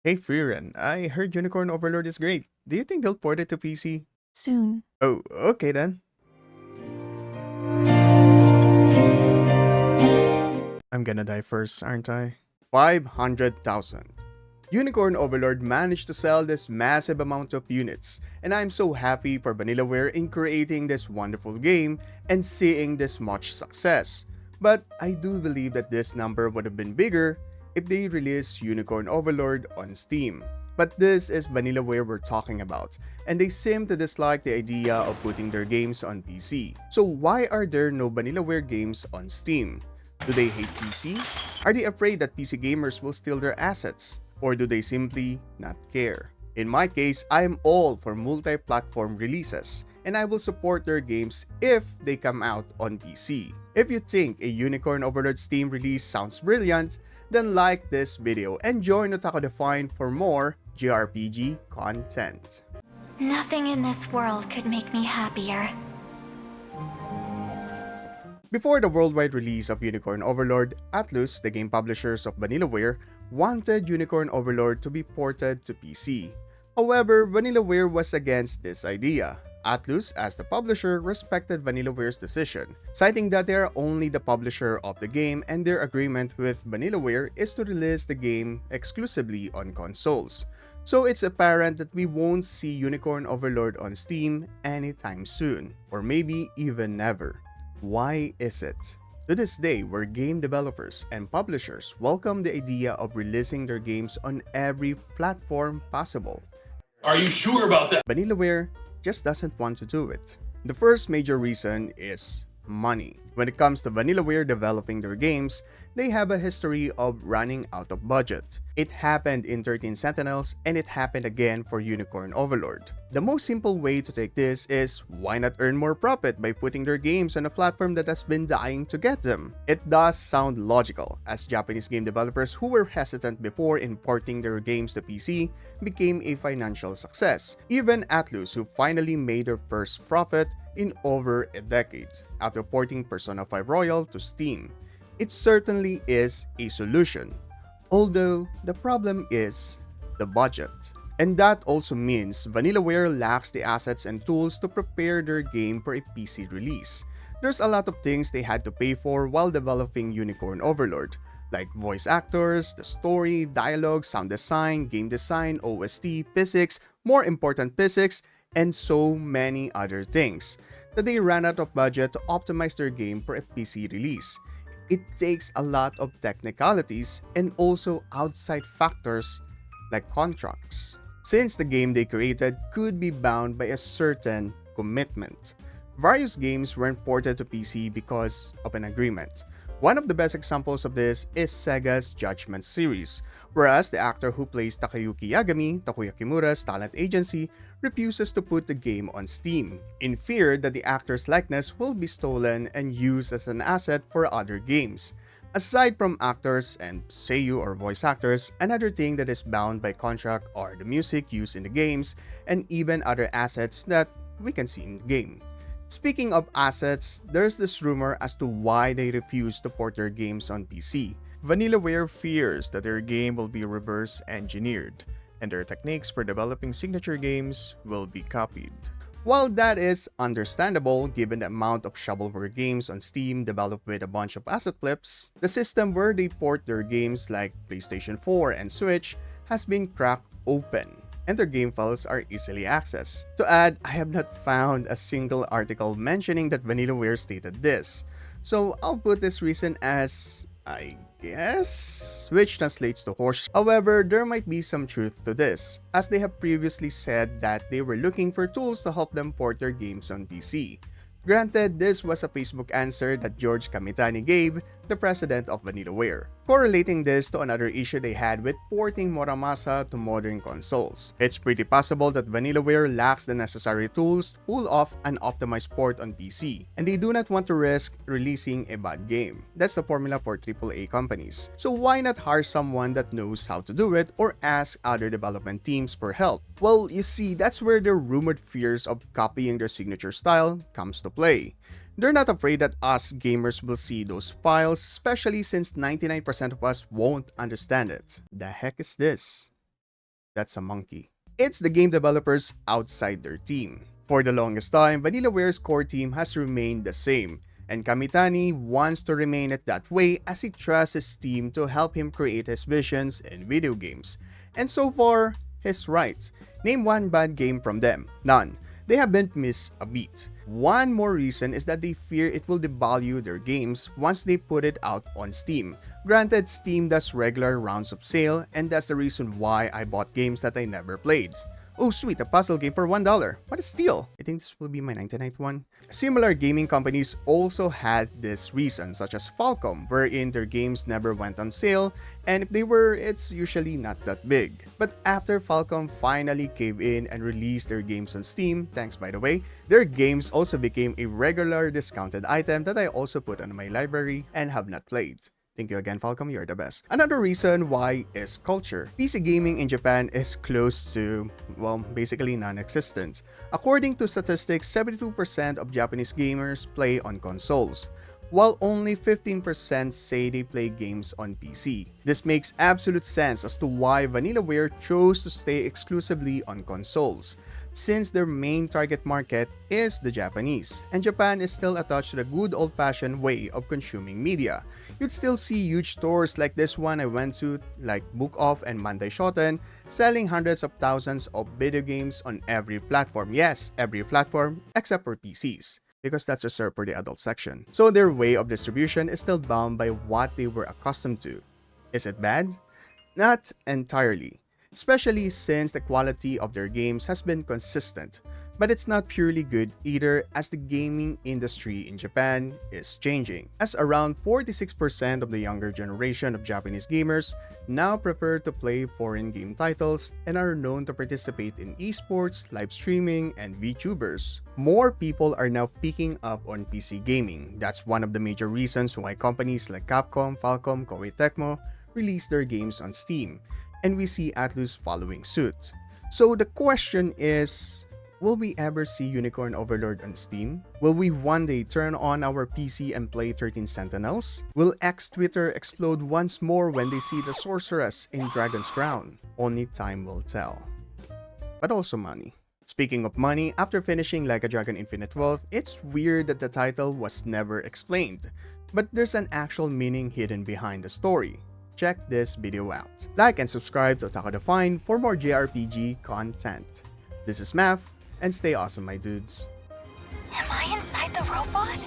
Hey Freeran, I heard Unicorn Overlord is great. Do you think they'll port it to PC? Soon. Oh, okay then. I'm gonna die first, aren't I? 500,000. Unicorn Overlord managed to sell this massive amount of units, and I'm so happy for Vanillaware in creating this wonderful game and seeing this much success. But I do believe that this number would have been bigger if they released Unicorn Overlord on Steam. But this is Vanillaware we're talking about, and they seem to dislike the idea of putting their games on PC. So why are there no Vanillaware games on Steam? Do they hate PC? Are they afraid that PC gamers will steal their assets? Or do they simply not care? In my case, I am all for multi-platform releases, and I will support their games if they come out on PC. If you think a Unicorn Overlord Steam release sounds brilliant, then like this video and join Otaku Define for more JRPG content. Nothing in this world could make me happier. Before the worldwide release of Unicorn Overlord, Atlus, the game publishers of Vanillaware, wanted Unicorn Overlord to be ported to PC. However, Vanillaware was against this idea. Atlus, as the publisher, respected Vanillaware's decision, citing that they are only the publisher of the game and their agreement with Vanillaware is to release the game exclusively on consoles. So it's apparent that we won't see Unicorn Overlord on Steam anytime soon, or maybe even never. Why is it? To this day, where game developers and publishers welcome the idea of releasing their games on every platform possible, Are you sure about that? Vanillaware just doesn't want to do it. The first major reason is money. When it comes to Vanillaware developing their games, they have a history of running out of budget. It happened in 13 Sentinels and it happened again for Unicorn Overlord. The most simple way to take this is why not earn more profit by putting their games on a platform that has been dying to get them? It does sound logical, as Japanese game developers who were hesitant before importing their games to PC became a financial success. Even Atlus, who finally made their first profit in over a decade after porting Persona 5 Royal to Steam. It certainly is a solution, although the problem is the budget. And that also means Vanillaware lacks the assets and tools to prepare their game for a PC release. There's a lot of things they had to pay for while developing Unicorn Overlord, like voice actors, the story, dialogue, sound design, game design, OST, physics, more important physics, and so many other things, that they ran out of budget to optimize their game for a PC release. It takes a lot of technicalities and also outside factors like contracts, since the game they created could be bound by a certain commitment. Various games weren't ported to PC because of an agreement. One of the best examples of this is Sega's Judgment series, whereas the actor who plays Takayuki Yagami, Takuya Kimura's talent agency, refuses to put the game on Steam, in fear that the actor's likeness will be stolen and used as an asset for other games. Aside from actors and seiyuu or voice actors, another thing that is bound by contract are the music used in the games and even other assets that we can see in the game. Speaking of assets, there's this rumor as to why they refuse to port their games on PC. Vanillaware fears that their game will be reverse engineered, and their techniques for developing signature games will be copied. While that is understandable given the amount of shovelware games on Steam developed with a bunch of asset flips, the system where they port their games like PlayStation 4 and Switch has been cracked open, and their game files are easily accessed. To add, I have not found a single article mentioning that Vanillaware stated this, so I'll put this reason as I guess, which translates to horse. However, there might be some truth to this, as they have previously said that they were looking for tools to help them port their games on PC. Granted, this was a Facebook answer that George Kamitani gave, the president of Vanillaware, correlating this to another issue they had with porting Muramasa to modern consoles. It's pretty possible that Vanillaware lacks the necessary tools to pull off an optimized port on PC, and they do not want to risk releasing a bad game. That's the formula for AAA companies. So why not hire someone that knows how to do it or ask other development teams for help? Well, you see, that's where the rumored fears of copying their signature style comes to play. They're not afraid that us gamers will see those files, especially since 99% of us won't understand it. The heck is this? That's a monkey. It's the game developers outside their team. For the longest time, Vanillaware's core team has remained the same, and Kamitani wants to remain it that way as he trusts his team to help him create his visions in video games. And so far, he's right. Name one bad game from them. None. They haven't missed a beat. One more reason is that they fear it will devalue their games once they put it out on Steam. Granted, Steam does regular rounds of sale, and that's the reason why I bought games that I never played. Oh sweet, a puzzle game for $1. What a steal! I think this will be my 99th one. Similar gaming companies also had this reason, such as Falcom, wherein their games never went on sale, and if they were, it's usually not that big. But after Falcom finally caved in and released their games on Steam, thanks by the way, their games also became a regular discounted item that I also put on my library and have not played. Thank you again, Falcom, you're the best. Another reason why is culture. PC gaming in Japan is close to, well, basically non-existent. According to statistics, 72% of Japanese gamers play on consoles, while only 15% say they play games on PC. This makes absolute sense as to why Vanillaware chose to stay exclusively on consoles, since their main target market is the Japanese, and Japan is still attached to the good old-fashioned way of consuming media. You'd still see huge stores like this one I went to, like Book Off and Mandai Shoten, selling hundreds of thousands of video games on every platform. Yes, every platform except for PCs, because that's reserved for the adult section. So their way of distribution is still bound by what they were accustomed to. Is it bad? Not entirely, especially since the quality of their games has been consistent. But it's not purely good either, as the gaming industry in Japan is changing, as around 46% of the younger generation of Japanese gamers now prefer to play foreign game titles and are known to participate in esports, live streaming, and VTubers. More people are now picking up on PC gaming. That's one of the major reasons why companies like Capcom, Falcom, Koei Tecmo release their games on Steam, and we see Atlus following suit. So the question is, will we ever see Unicorn Overlord on Steam? Will we one day turn on our PC and play 13 Sentinels? Will X-Twitter explode once more when they see the sorceress in Dragon's Crown? Only time will tell. But also money. Speaking of money, after finishing Like a Dragon Infinite Wealth, it's weird that the title was never explained, but there's an actual meaning hidden behind the story. Check this video out. Like and subscribe to Otaku Define for more JRPG content. This is Math, and stay awesome, my dudes. Am I inside the robot?